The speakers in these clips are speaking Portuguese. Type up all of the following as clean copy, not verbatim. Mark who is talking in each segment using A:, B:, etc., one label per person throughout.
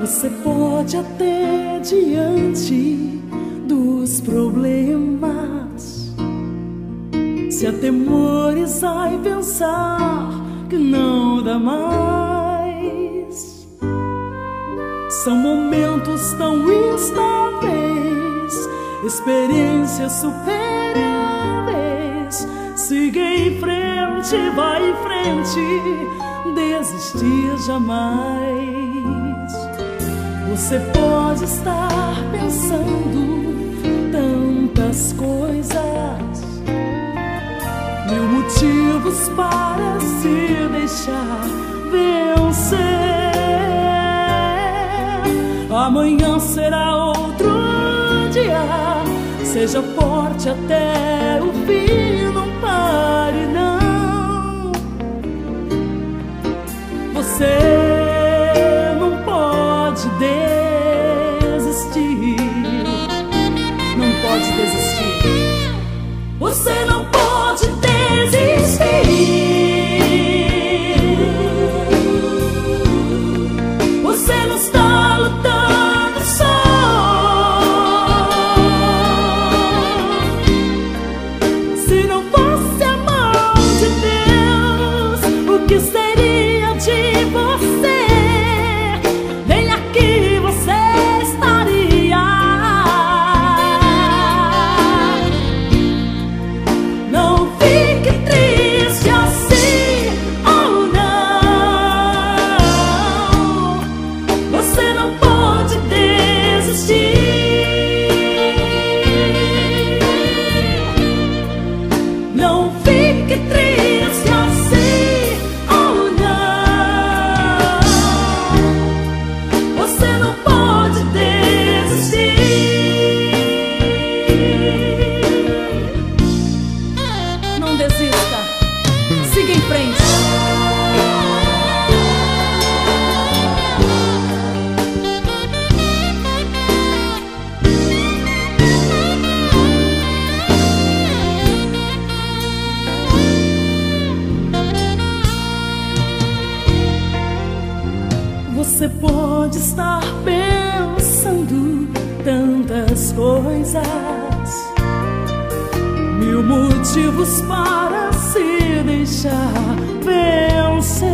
A: Você pode até diante dos problemas se atemorizar e pensar que não dá mais. São momentos tão instáveis, experiências superáveis. Siga em frente, vai em frente, desistir jamais. Você pode estar pensando tantas coisas, mil motivos para se deixar vencer. Amanhã será outro dia, seja forte até o fim, não pare não. Você não pode desistir, não pode desistir. Você não pode desistir. Você não está lutando só. Se não fosse a mão de Deus, o que seria de você? Nem aqui você estaria. Não fique triste assim ou não. Você não pode desistir. Não fique triste assim ou não. Você não pode desistir. Não desista, siga em frente. Você pode estar pensando tantas coisas, mil motivos para se deixar vencer.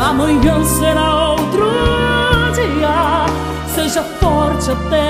A: Amanhã será outro dia, seja forte até